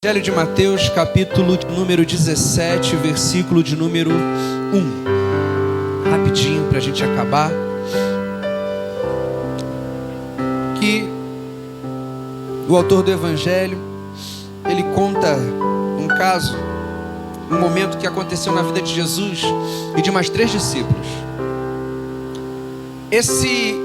Evangelho de Mateus, capítulo de número 17, versículo de número 1. Rapidinho para a gente acabar. Que o autor do Evangelho, ele conta um caso, um momento que aconteceu na vida de Jesus e de mais 3 discípulos. Esse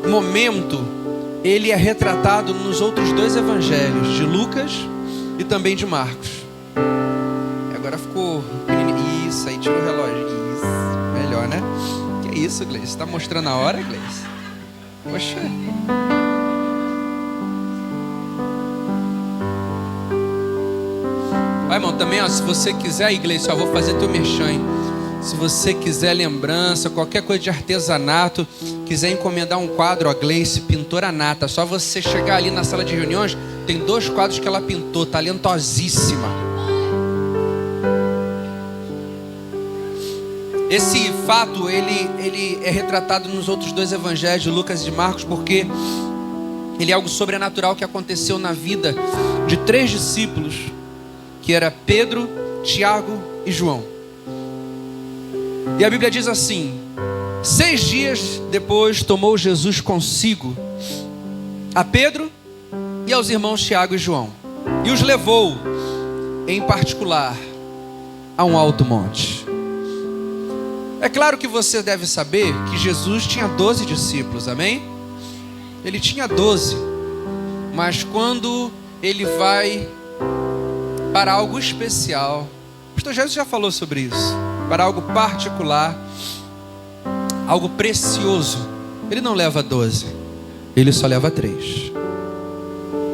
momento, ele é retratado nos outros 2 evangelhos, de Lucas e também de Marcos. Agora ficou pequenininho. Isso, aí tira o relógio. Isso, melhor, né? Que isso, Gleice? Você tá mostrando a hora, Gleice? Poxa. Vai, irmão, também, ó, se você quiser, Gleice, eu vou fazer teu merchan, hein? Se você quiser lembrança, qualquer coisa de artesanato, quiser encomendar um quadro, a Gleice, pintora nata, só você chegar ali na sala de reuniões, tem 2 quadros que ela pintou, talentosíssima. Esse fato, ele é retratado nos outros 2 evangelhos, de Lucas e de Marcos, porque ele é algo sobrenatural que aconteceu na vida de 3 discípulos, que era Pedro, Tiago e João. E a Bíblia diz assim: 6 dias depois tomou Jesus consigo a Pedro e aos irmãos Tiago e João, e os levou em particular a um alto monte. É claro que você deve saber que Jesus tinha 12 discípulos, amém? Ele tinha 12, mas quando ele vai para algo especial, o pastor Jesus já falou sobre isso, para algo particular, algo precioso, ele não leva 12, ele só leva 3: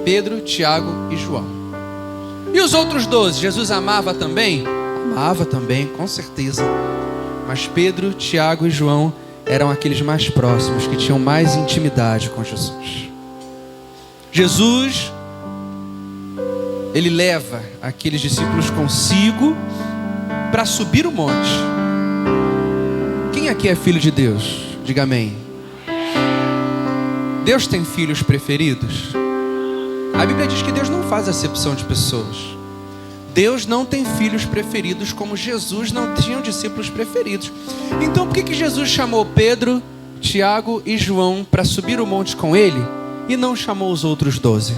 Pedro, Tiago e João. E os outros 12, Jesus amava também? Amava também, com certeza. Mas Pedro, Tiago e João eram aqueles mais próximos, que tinham mais intimidade com Jesus. Jesus, ele leva aqueles discípulos consigo para subir o monte. Quem aqui é filho de Deus? Diga amém. Deus tem filhos preferidos? A Bíblia diz que Deus não faz acepção de pessoas. Deus não tem filhos preferidos, como Jesus não tinha discípulos preferidos. Então por que Jesus chamou Pedro, Tiago e João para subir o monte com ele e não chamou os outros 12?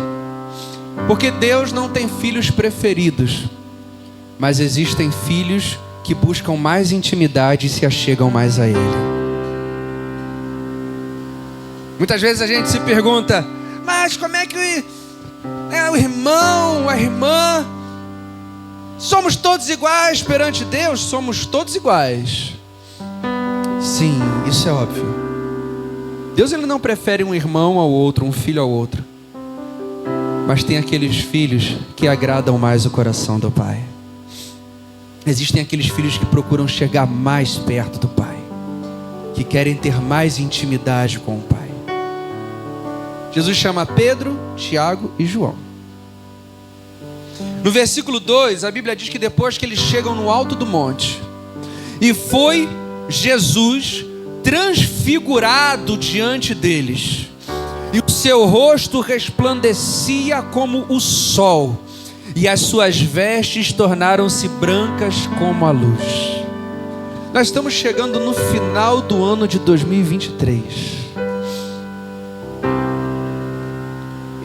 Porque Deus não tem filhos preferidos, mas existem filhos que buscam mais intimidade e se achegam mais a Ele. Muitas vezes a gente se pergunta: mas como é que o irmão, a irmã, somos todos iguais perante Deus? Somos todos iguais. Sim, isso é óbvio. Deus, ele não prefere um irmão ao outro, um filho ao outro, mas tem aqueles filhos que agradam mais o coração do Pai. Existem aqueles filhos que procuram chegar mais perto do Pai, que querem ter mais intimidade com o Pai. Jesus chama Pedro, Tiago e João. No versículo 2, a Bíblia diz que depois que eles chegam no alto do monte, e foi Jesus transfigurado diante deles, e o seu rosto resplandecia como o sol, e as suas vestes tornaram-se brancas como a luz. Nós estamos chegando no final do ano de 2023.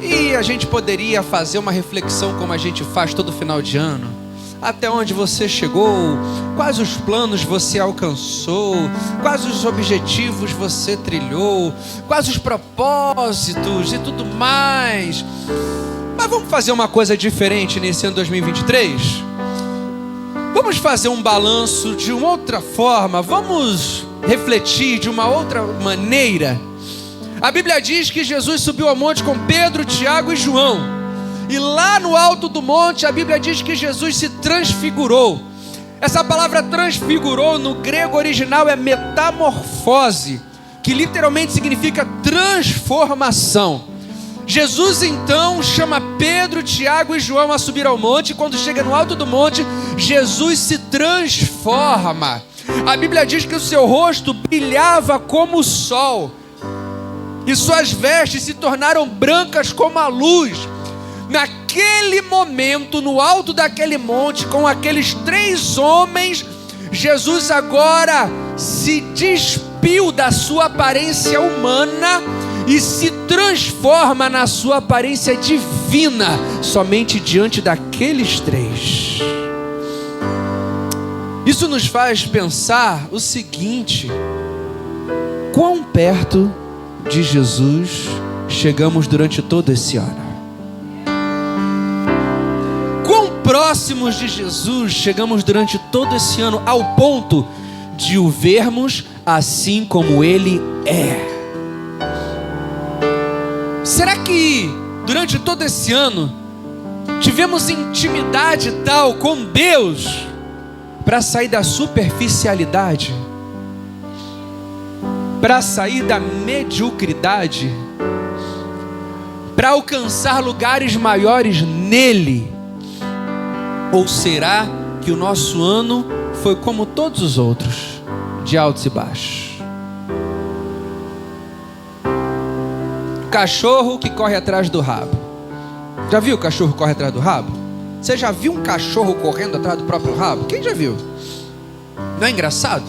E a gente poderia fazer uma reflexão como a gente faz todo final de ano. Até onde você chegou, quais os planos você alcançou, quais os objetivos você trilhou, quais os propósitos e tudo mais. Mas vamos fazer uma coisa diferente nesse ano 2023? Vamos fazer um balanço de uma outra forma, vamos refletir de uma outra maneira. A Bíblia diz que Jesus subiu ao monte com Pedro, Tiago e João. E lá no alto do monte, a Bíblia diz que Jesus se transfigurou. Essa palavra transfigurou no grego original é metamorfose, que literalmente significa transformação. Jesus então chama Pedro, Tiago e João a subir ao monte, e quando chega no alto do monte, Jesus se transforma. A Bíblia diz que o seu rosto brilhava como o sol, e suas vestes se tornaram brancas como a luz. Naquele momento, no alto daquele monte, com aqueles 3 homens, Jesus agora se despiu da sua aparência humana e se transforma na sua aparência divina, somente diante daqueles 3. Isso nos faz pensar o seguinte: quão perto de Jesus chegamos durante todo esse ano? Quão próximos de Jesus chegamos durante todo esse ano, ao ponto de o vermos assim como Ele é? Será que durante todo esse ano tivemos intimidade tal com Deus para sair da superficialidade, para sair da mediocridade, para alcançar lugares maiores nele? Ou será que o nosso ano foi como todos os outros, de altos e baixos? Cachorro que corre atrás do rabo. Já viu o cachorro que corre atrás do rabo? Você já viu um cachorro correndo atrás do próprio rabo? Quem já viu? Não é engraçado?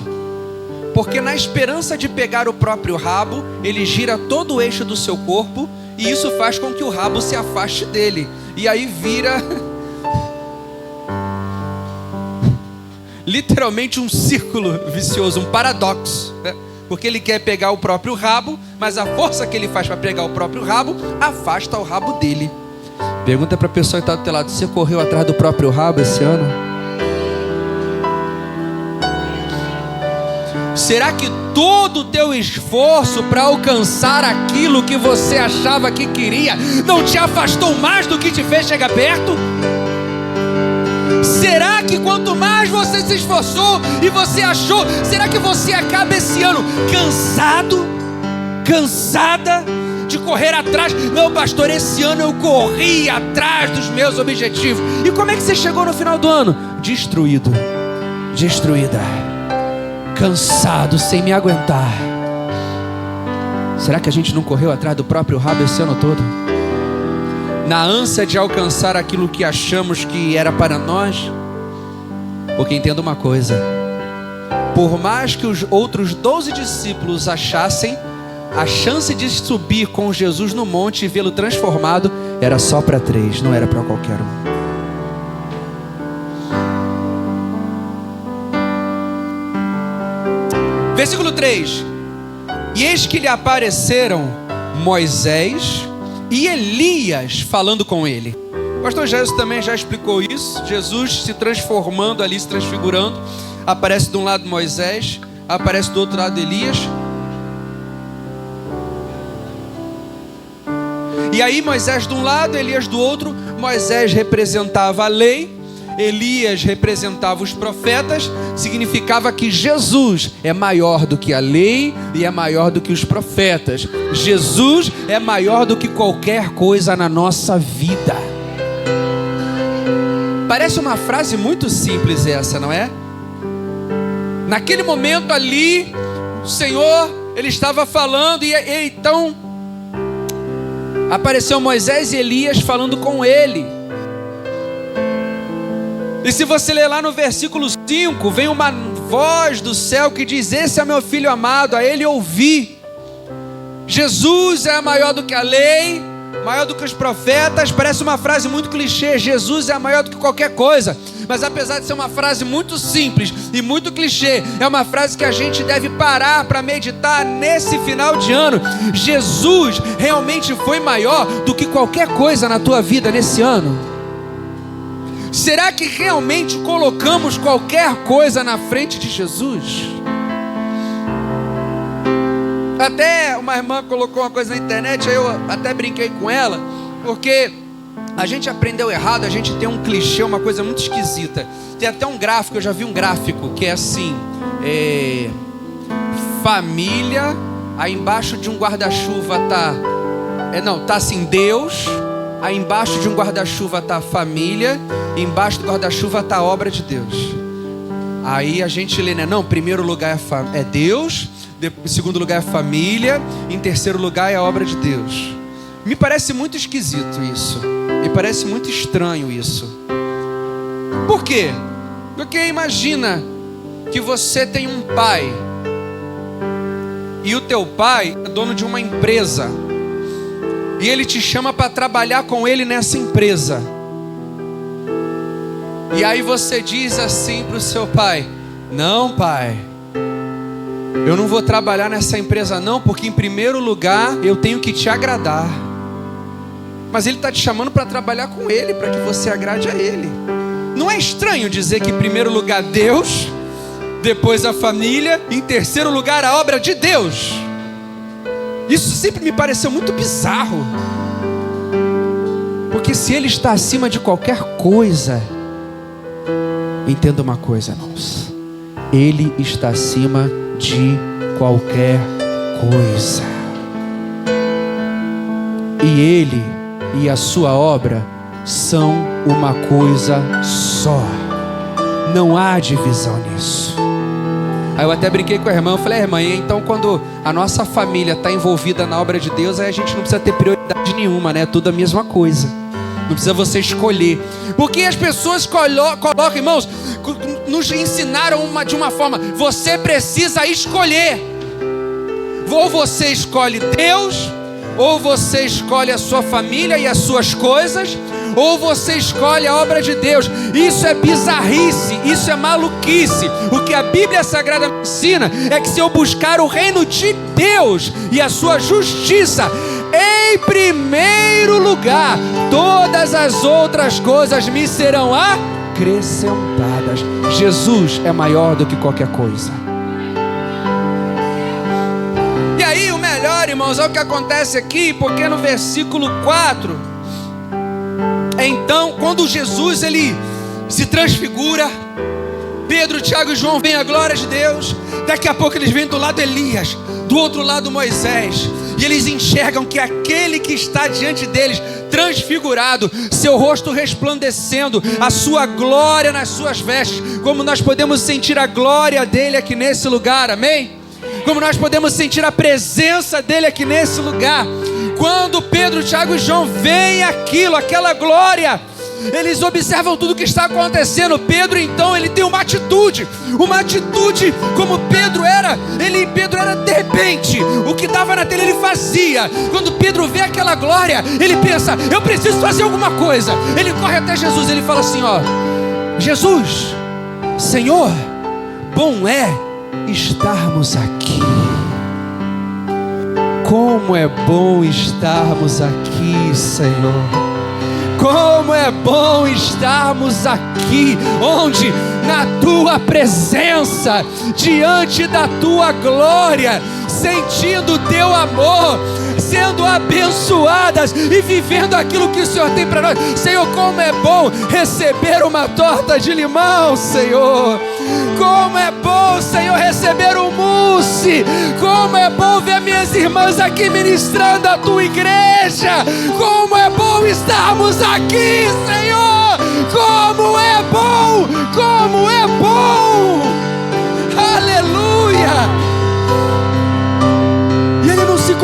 Porque na esperança de pegar o próprio rabo, ele gira todo o eixo do seu corpo, e isso faz com que o rabo se afaste dele. E aí vira literalmente um círculo vicioso, um paradoxo, né? Porque ele quer pegar o próprio rabo, mas a força que ele faz para pegar o próprio rabo afasta o rabo dele. Pergunta para a pessoa que está do teu lado: você correu atrás do próprio rabo esse ano? Será que todo o teu esforço para alcançar aquilo que você achava que queria não te afastou mais do que te fez chegar perto? Será que quanto mais você se esforçou e você achou, será que você acaba esse ano cansada de correr atrás? Não, pastor, esse ano eu corri atrás dos meus objetivos. E como é que você chegou no final do ano? Destruída, cansado, sem me aguentar. Será que a gente não correu atrás do próprio rabo esse ano todo? Na ânsia de alcançar aquilo que achamos que era para nós? Porque entenda uma coisa: por mais que os outros 12 discípulos achassem, a chance de subir com Jesus no monte e vê-lo transformado era só para 3, não era para qualquer um. Versículo 3: e eis que lhe apareceram Moisés e Elias falando com ele. O pastor Jesus também já explicou isso. Jesus se transformando ali, se transfigurando. Aparece de um lado Moisés, aparece do outro lado Elias. E aí Moisés de um lado, Elias do outro. Moisés representava a lei, Elias representava os profetas. Significava que Jesus é maior do que a lei e é maior do que os profetas. Jesus é maior do que qualquer coisa na nossa vida. Parece uma frase muito simples essa, não é? Naquele momento ali, o Senhor, Ele estava falando e então apareceu Moisés e Elias falando com Ele. E se você ler lá no versículo 5, vem uma voz do céu que diz: esse é meu filho amado, a Ele ouvi. Jesus é maior do que a lei, maior do que os profetas. Parece uma frase muito clichê: Jesus é maior do que qualquer coisa. Mas apesar de ser uma frase muito simples e muito clichê, é uma frase que a gente deve parar para meditar nesse final de ano. Jesus realmente foi maior do que qualquer coisa na tua vida nesse ano. Será que realmente colocamos qualquer coisa na frente de Jesus? Até uma irmã colocou uma coisa na internet, aí eu até brinquei com ela, porque a gente aprendeu errado, a gente tem um clichê, uma coisa muito esquisita. Tem até um gráfico, eu já vi um gráfico que é assim, família, aí embaixo de um guarda-chuva tá assim, Deus, aí embaixo de um guarda-chuva tá família, e embaixo do guarda-chuva tá a obra de Deus. Aí a gente lê, né? Não, primeiro lugar é Deus, em segundo lugar é família, em terceiro lugar é a obra de Deus. Me parece muito esquisito isso. Me parece muito estranho isso. Por quê? Porque imagina que você tem um pai e o teu pai é dono de uma empresa e ele te chama para trabalhar com ele nessa empresa. E aí você diz assim para o seu pai: não, pai, eu não vou trabalhar nessa empresa não, porque em primeiro lugar eu tenho que te agradar. Mas ele está te chamando para trabalhar com ele, para que você agrade a ele. Não é estranho dizer que em primeiro lugar Deus, depois a família, em terceiro lugar a obra de Deus? Isso sempre me pareceu muito bizarro. Porque se ele está acima de qualquer coisa, entenda uma coisa, irmãos, ele está acima de qualquer coisa. E ele e a sua obra são uma coisa só. Não há divisão nisso. Aí eu até brinquei com a irmã, eu falei: irmã, então quando a nossa família está envolvida na obra de Deus, aí a gente não precisa ter prioridade nenhuma, né? É tudo a mesma coisa. Não precisa você escolher. Porque as pessoas colocam, irmãos, nos ensinaram de uma forma: você precisa escolher. Ou você escolhe Deus, ou você escolhe a sua família e as suas coisas, ou você escolhe a obra de Deus. Isso é bizarrice, isso é maluquice. O que a Bíblia Sagrada me ensina é que se eu buscar o reino de Deus e a sua justiça em primeiro lugar, todas as outras coisas me serão acrescentadas. Jesus é maior do que qualquer coisa. E aí o melhor, irmãos, é o que acontece aqui, porque no versículo 4, então, quando Jesus ele se transfigura, Pedro, Tiago e João veem a glória de Deus. Daqui a pouco eles veem do lado Elias, do outro lado Moisés, e eles enxergam que aquele que está diante deles, transfigurado, seu rosto resplandecendo, a sua glória nas suas vestes, como nós podemos sentir a glória dele aqui nesse lugar, amém? Como nós podemos sentir a presença dele aqui nesse lugar. Quando Pedro, Tiago e João veem aquilo, aquela glória, eles observam tudo que está acontecendo. Pedro então, ele tem uma atitude como Pedro era de repente, o que dava na telha ele fazia. Quando Pedro vê aquela glória, ele pensa: eu preciso fazer alguma coisa. Ele corre até Jesus, ele fala assim: ó, Jesus, Senhor, bom é estarmos aqui. Como é bom estarmos aqui, Senhor. Como é bom estarmos aqui, onde? Na tua presença, diante da tua glória, sentindo o teu amor, sendo abençoadas e vivendo aquilo que o Senhor tem para nós. Senhor, como é bom receber uma torta de limão, Senhor. Como é bom, Senhor, receber um mousse. Como é bom ver minhas irmãs aqui ministrando a tua igreja. Como é bom estarmos aqui, Senhor. Como é bom, como é bom. Aleluia. E ele não se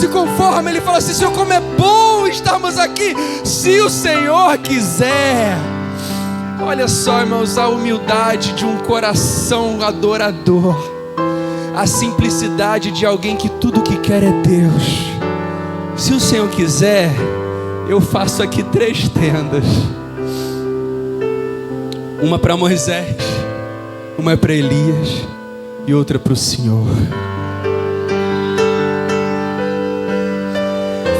conforma. Ele fala assim: Senhor, como é bom estarmos aqui. Se o Senhor quiser. Olha só, irmãos, a humildade de um coração adorador, a simplicidade de alguém que tudo que quer é Deus. Se o Senhor quiser, eu faço aqui 3 tendas. Uma para Moisés, uma para Elias e outra para o Senhor.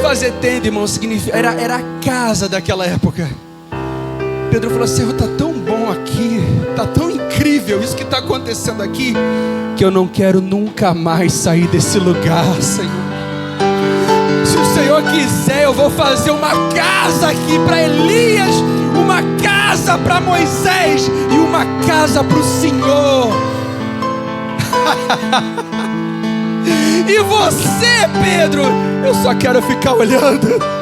Fazer tenda, irmão, significa, era a casa daquela época. Pedro falou: Senhor, está tão bom aqui, está tão incrível isso que está acontecendo aqui, que eu não quero nunca mais sair desse lugar, Senhor. Se o Senhor quiser, eu vou fazer uma casa aqui para Elias, uma casa para Moisés e uma casa para o Senhor. E você, Pedro, eu só quero ficar olhando.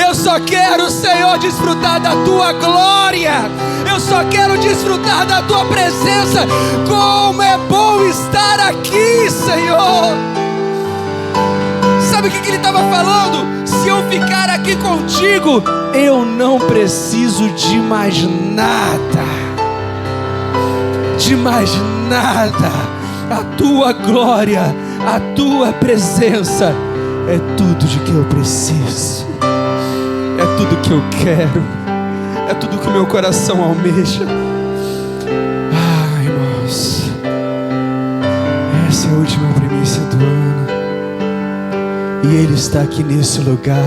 Eu só quero, Senhor, desfrutar da tua glória. Eu só quero desfrutar da tua presença. Como é bom estar aqui, Senhor. Sabe o que ele estava falando? Se eu ficar aqui contigo, eu não preciso de mais nada. De mais nada. A tua glória, a tua presença é tudo de que eu preciso. É tudo que eu quero. É tudo que o meu coração almeja. Ah, irmãos, essa é a última primícia do ano. E Ele está aqui nesse lugar.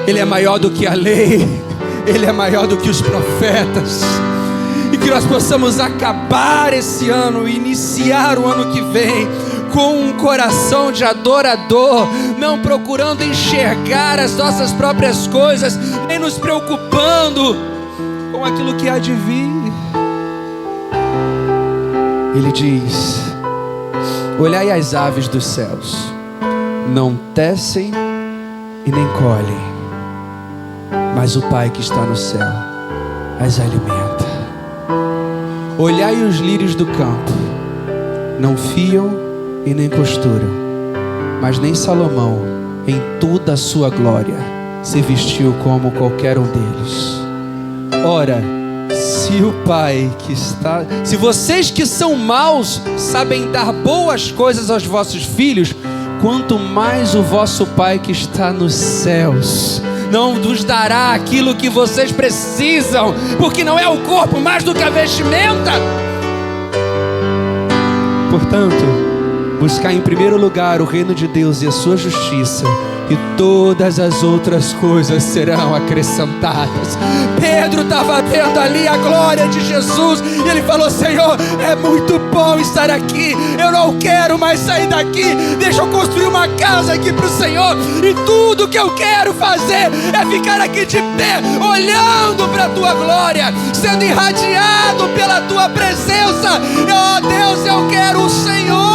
Ele é maior do que a lei. Ele é maior do que os profetas. E que nós possamos acabar esse ano e iniciar o ano que vem com um coração de adorador, não procurando enxergar as nossas próprias coisas, nem nos preocupando com aquilo que há de vir. Ele diz: olhai as aves dos céus, não tecem e nem colhem, mas o Pai que está no céu as alimenta. Olhai os lírios do campo, não fiam e nem costuram, mas nem Salomão, em toda a sua glória, se vestiu como qualquer um deles. Ora, se o Pai que está... Se vocês que são maus sabem dar boas coisas aos vossos filhos, quanto mais o vosso Pai que está nos céus não vos dará aquilo que vocês precisam, porque não é o corpo mais do que a vestimenta. Portanto, buscar em primeiro lugar o reino de Deus e a sua justiça, e todas as outras coisas serão acrescentadas. Pedro estava vendo ali a glória de Jesus, e ele falou: Senhor, é muito bom estar aqui, eu não quero mais sair daqui, deixa eu construir uma casa aqui para o Senhor, e tudo que eu quero fazer é ficar aqui de pé, olhando para a tua glória, sendo irradiado pela tua presença. Oh Deus, eu quero o Senhor.